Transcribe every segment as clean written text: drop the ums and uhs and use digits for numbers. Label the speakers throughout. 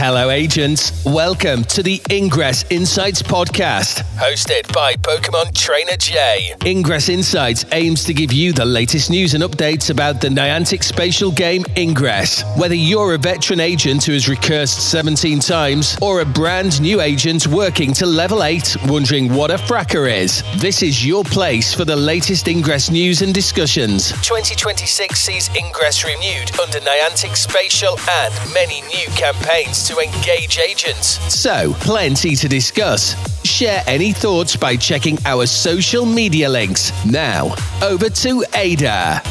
Speaker 1: Hello, agents. Welcome to the Ingress Insights podcast, hosted by PkmnTrainerJ. Ingress Insights aims to give you the latest news and updates about the Niantic Spatial game Ingress. Whether you're a veteran agent who has recursed 17 times or a brand new agent working to level 8, wondering what a fracker is, this is your place for the latest Ingress news and discussions. 2026 sees Ingress renewed under Niantic Spatial and many new campaigns to engage agents. So, plenty to discuss. Share any thoughts by checking our social media links. Now, over to Ada.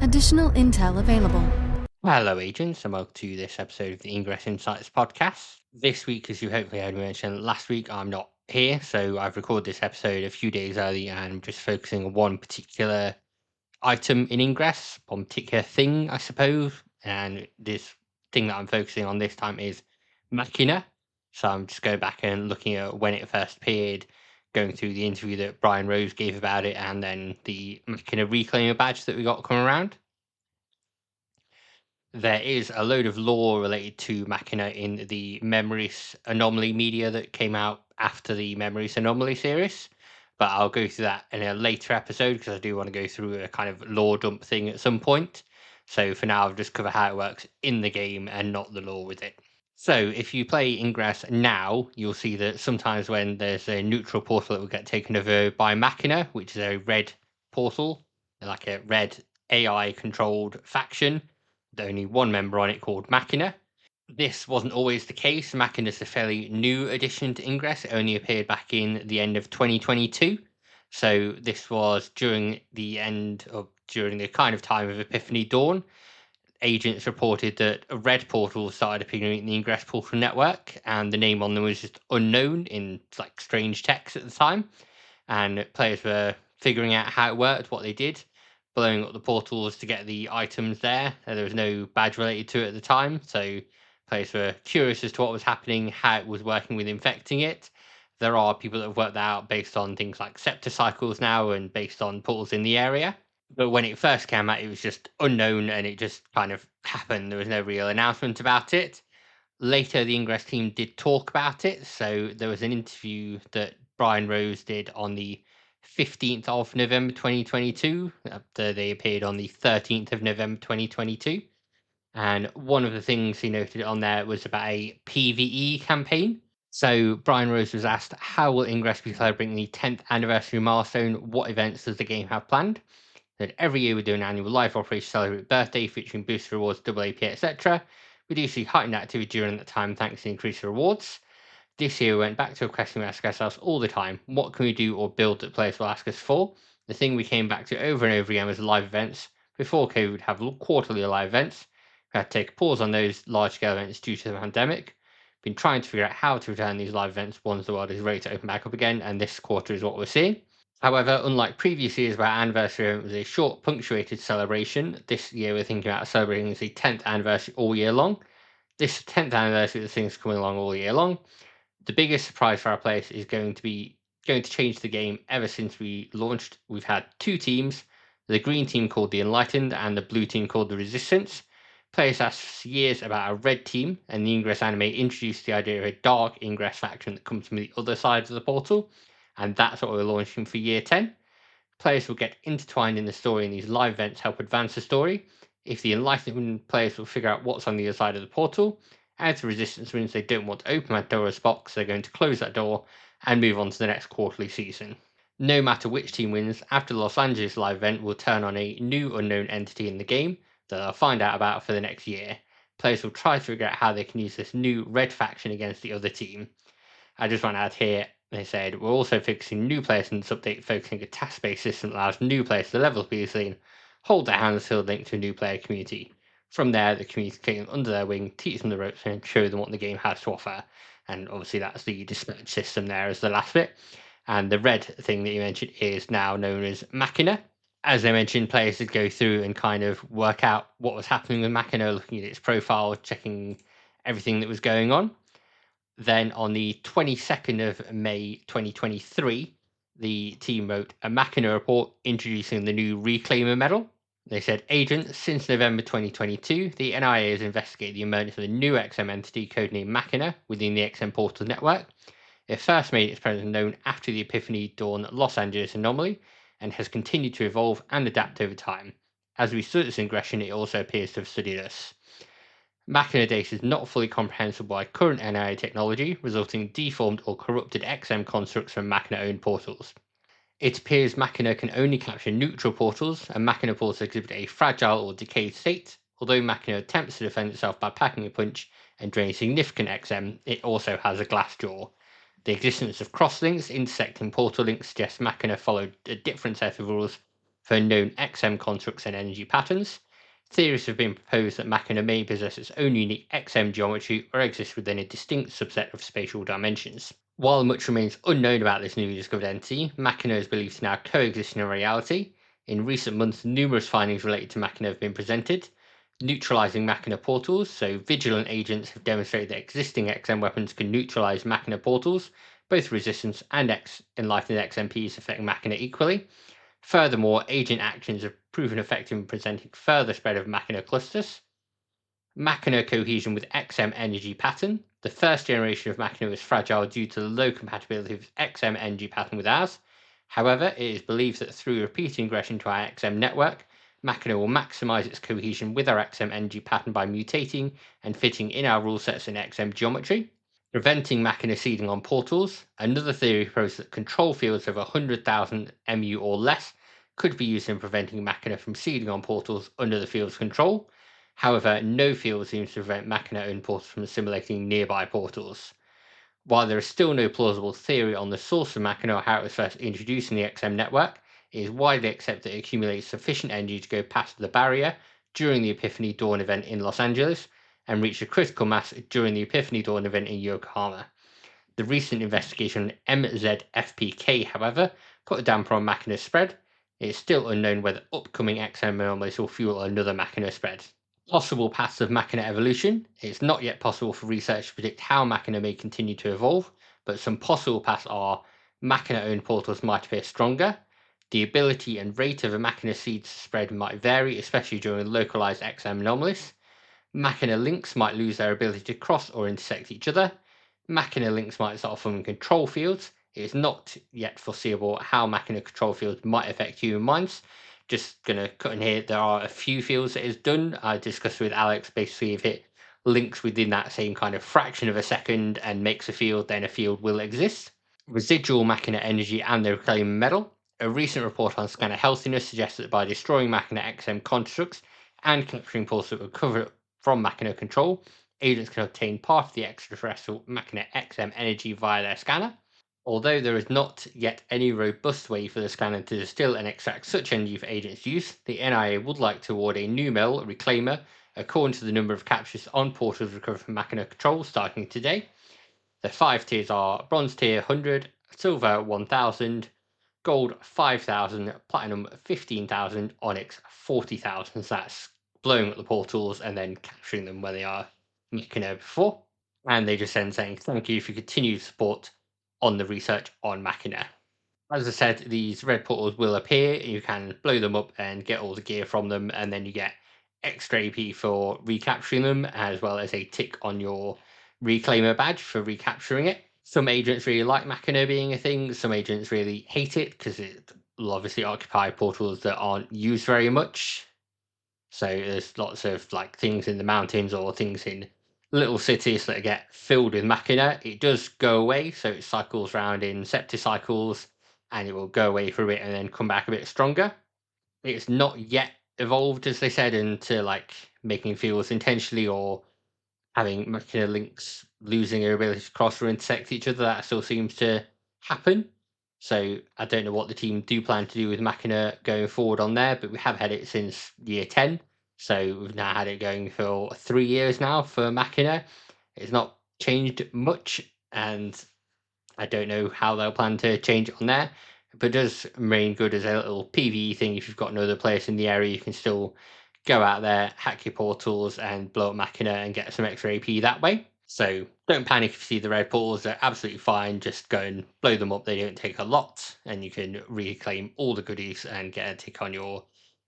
Speaker 2: Additional intel available.
Speaker 3: Hello, agents, and welcome to this episode of the Ingress Insights podcast. This week, as you hopefully heard me mention last week, I'm not here, so I've recorded this episode a few days early and I'm just focusing on one particular item in Ingress, one particular thing, I suppose. And this thing that I'm focusing on this time is Machina. So I'm just going back and looking at when it first appeared, going through the interview that Brian Rose gave about it, and then the Machina Reclaimer badge that we got coming around. There is a load of lore related to Machina in the Memories Anomaly media that came out after the Memories Anomaly series, but I'll go through that in a later episode because I do want to go through a kind of lore dump thing at some point. So for now, I'll just cover how it works in the game and not the lore with it. So if you play Ingress now, you'll see that sometimes when there's a neutral portal, it will get taken over by Machina, which is a red portal, like a red AI-controlled faction. There's only one member on it called Machina. This wasn't always the case. Machina is a fairly new addition to Ingress. It only appeared back in the end of 2022. So this was during the kind of time of Epiphany Dawn. Agents reported that a red portal started appearing in the Ingress portal network, and the name on them was just unknown in like strange text at the time. And players were figuring out how it worked, what they did, blowing up the portals to get the items there. There was no badge related to it at the time, so players were curious as to what was happening, how it was working with infecting it. There are people that have worked that out based on things like scepter cycles now and based on portals in the area. But when it first came out, it was just unknown and it just kind of happened. There was no real announcement about it. Later, the Ingress team did talk about it. So there was an interview that Brian Rose did on the 15th of November 2022. They appeared on the 13th of November 2022. And one of the things he noted on there was about a PvE campaign. So Brian Rose was asked, how will Ingress be celebrating the 10th anniversary milestone? What events does the game have planned? That every year we do an annual live operation to celebrate birthday featuring booster rewards, double AP, etc. We do see heightened activity during that time thanks to increased rewards. This year we went back to a question we ask ourselves all the time. What can we do or build that players will ask us for? The thing we came back to over and over again was live events. Before COVID, we'd have quarterly live events. We had to take a pause on those large-scale events due to the pandemic. Been trying to figure out how to return these live events once the world is ready to open back up again, and this quarter is what we're seeing. However, unlike previous years where our anniversary event was a short, punctuated celebration, this year we're thinking about celebrating the 10th anniversary all year long. This 10th anniversary, the thing's coming along all year long. The biggest surprise for our players is going to change the game ever since we launched. We've had two teams, the green team called the Enlightened and the blue team called the Resistance. Players asked for years about a red team, and the Ingress anime introduced the idea of a dark Ingress faction that comes from the other side of the portal. And that's what we're launching for year 10. Players will get intertwined in the story, and these live events help advance the story. If the Enlightenment players will figure out what's on the other side of the portal, as the Resistance wins, they don't want to open that Pandora's box, they're going to close that door and move on to the next quarterly season. No matter which team wins, after the Los Angeles live event will turn on a new unknown entity in the game that they'll find out about for the next year. Players will try to figure out how they can use this new red faction against the other team. I just want to add here, they said, we're also fixing new players in this update, focusing a task-based system that allows new players to level previously and hold their hands till linked to a new player community. From there, the community take them under their wing, teach them the ropes, and show them what the game has to offer. And obviously that's the dispatch system there as the last bit. And the red thing that you mentioned is now known as Machina. As I mentioned, players would go through and kind of work out what was happening with Machina, looking at its profile, checking everything that was going on. Then on the 22nd of May 2023, the team wrote a Machina report introducing the new Reclaimer medal. They said, agents, since November 2022, the NIA has investigated the emergence of a new XM entity codenamed Machina within the XM Portal network. It first made its presence known after the Epiphany Dawn Los Angeles anomaly and has continued to evolve and adapt over time. As we study its ingression, it also appears to have studied us. Machina data is not fully comprehensible by current NIA technology, resulting in deformed or corrupted XM constructs from Machina-owned portals. It appears Machina can only capture neutral portals, and Machina portals exhibit a fragile or decayed state. Although Machina attempts to defend itself by packing a punch and draining significant XM, it also has a glass jaw. The existence of crosslinks intersecting portal links suggests Machina followed a different set of rules for known XM constructs and energy patterns. Theories have been proposed that Machina may possess its own unique XM geometry or exist within a distinct subset of spatial dimensions. While much remains unknown about this newly discovered entity, Machina is believed to now coexist in reality. In recent months, numerous findings related to Machina have been presented. Neutralizing Machina portals, so vigilant agents have demonstrated that existing XM weapons can neutralize Machina portals, both resistance and enlightened XMPs affecting Machina equally. Furthermore, agent actions have proven effective in presenting further spread of Machina clusters. Machina cohesion with XM energy pattern. The first generation of Machina was fragile due to the low compatibility of XM energy pattern with ours. However, it is believed that through repeated ingression to our XM network, Machina will maximize its cohesion with our XM energy pattern by mutating and fitting in our rule sets in XM geometry. Preventing Machina seeding on portals. Another theory proposes that control fields of 100,000 MU or less could be used in preventing Machina from seeding on portals under the field's control. However, no field seems to prevent Machina-owned portals from assimilating nearby portals. While there is still no plausible theory on the source of Machina or how it was first introduced in the XM network, it is widely accepted that it accumulates sufficient energy to go past the barrier during the Epiphany Dawn event in Los Angeles and reach a critical mass during the Epiphany Dawn event in Yokohama. The recent investigation on MZFPK, however, put a damper on Machina spread. It is still unknown whether upcoming XM anomalies will fuel another Machina spread. Possible paths of Machina evolution. It's not yet possible for research to predict how Machina may continue to evolve, but some possible paths are Machina-owned portals might appear stronger. The ability and rate of a Machina seed spread might vary, especially during localized XM anomalies. Machina links might lose their ability to cross or intersect each other. Machina links might start forming control fields. It is not yet foreseeable how Machina control fields might affect human minds. Just going to cut in here, there are a few fields that is done. I discussed with Alex, basically if it links within that same kind of fraction of a second and makes a field, then a field will exist. Residual Machina energy and the Reclaimer medal. A recent report on scanner healthiness suggests that by destroying Machina XM constructs and capturing pulses that recover from Machina control, agents can obtain part of the extraterrestrial Machina XM energy via their scanner. Although there is not yet any robust way for the scanner to distill and extract such energy for agents' use, the NIA would like to award a new medal, Reclaimer, according to the number of captures on portals recovered from Machina control starting today. The 5 tiers are Bronze tier 100, Silver 1000, Gold 5,000, Platinum 15,000, Onyx 40,000. So that's blowing up the portals and then capturing them where they are Machina before. And they just send saying thank you for your continued support on the research on Machina. As I said, these red portals will appear. You can blow them up and get all the gear from them, and then you get extra AP for recapturing them, as well as a tick on your Reclaimer badge for recapturing it. Some agents really like Machina being a thing. Some agents really hate it because it will obviously occupy portals that aren't used very much. So there's lots of like things in the mountains or things in little cities that get filled with Machina. It does go away, so it cycles around in septicycles, and it will go away for a bit and then come back a bit stronger. It's not yet evolved, as they said, into like making fields intentionally or having Machina links losing their ability to cross or intersect each other. That still seems to happen. So I don't know what the team do plan to do with Machina going forward on there, but we have had it since year 10. So we've now had it going for 3 years now for Machina. It's not changed much, and I don't know how they'll plan to change it on there. but it does remain good as a little PvE thing. If you've got no other players in the area, you can still go out there, hack your portals, and blow up Machina and get some extra AP that way. So don't panic if you see the red portals. They're absolutely fine. Just go and blow them up. They don't take a lot, and you can reclaim all the goodies and get a tick on your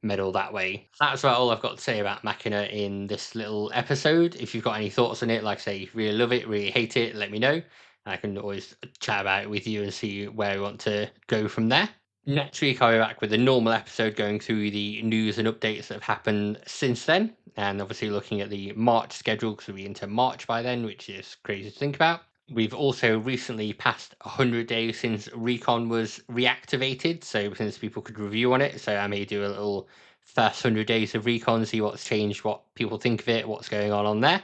Speaker 3: medal that way. That's about all I've got to say about Machina in this little episode. If you've got any thoughts on it, like I say, really love it, really hate it, let me know. I can always chat about it with you and see where we want to go from there. Next week, I'll be back with a normal episode going through the news and updates that have happened since then. And obviously looking at the March schedule, because we'll be into March by then, which is crazy to think about. We've also recently passed 100 days since Recon was reactivated, so since people could review on it. So I may do a little first 100 days of Recon, see what's changed, what people think of it, what's going on there.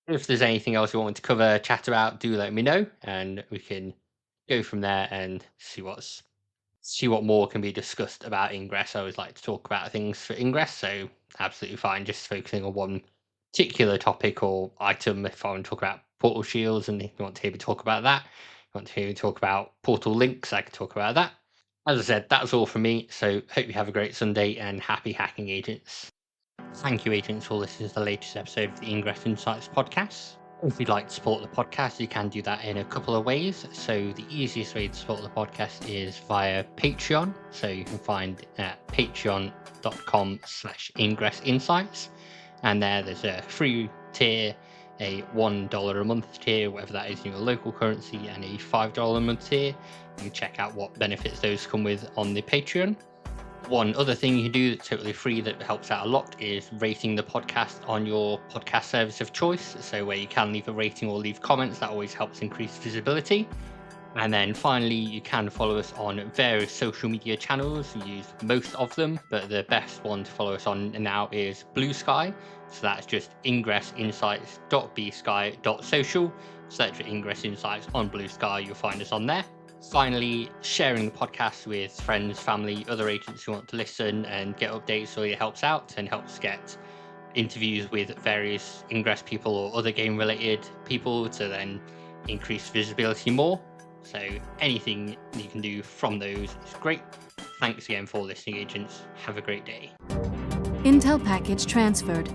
Speaker 3: If there's anything else you want me to cover, chat about, do let me know, and we can go from there and see what more can be discussed about Ingress. I always like to talk about things for Ingress, so absolutely fine just focusing on one particular topic or item. If I want to talk about portal shields and if you want to hear me talk about that, if you want to hear me talk about portal links, I can talk about that. As I said, that's all from me, so hope you have a great Sunday and happy hacking, agents. Thank you, agents, for listening to the latest episode of the Ingress Insights podcast. If you'd like to support the podcast, you can do that in a couple of ways. So the easiest way to support the podcast is via Patreon. So you can find at patreon.com/Ingress Insights. And there's a free tier, a $1 a month tier, whatever that is in your local currency, and a $5 a month tier. You can check out what benefits those come with on the Patreon. One other thing you can do that's totally free that helps out a lot is rating the podcast on your podcast service of choice. So where you can leave a rating or leave comments, that always helps increase visibility. And then finally, you can follow us on various social media channels. We use most of them, but the best one to follow us on now is Blue Sky. So that's just ingressinsights.bsky.social. Search for Ingress Insights on Blue Sky, you'll find us on there. Finally, sharing the podcast with friends, family, other agents who want to listen and get updates, so it helps out and helps get interviews with various Ingress people or other game related people to then increase visibility more. So anything you can do from those is great. Thanks again for listening, agents. Have a great day.
Speaker 2: Intel package transferred.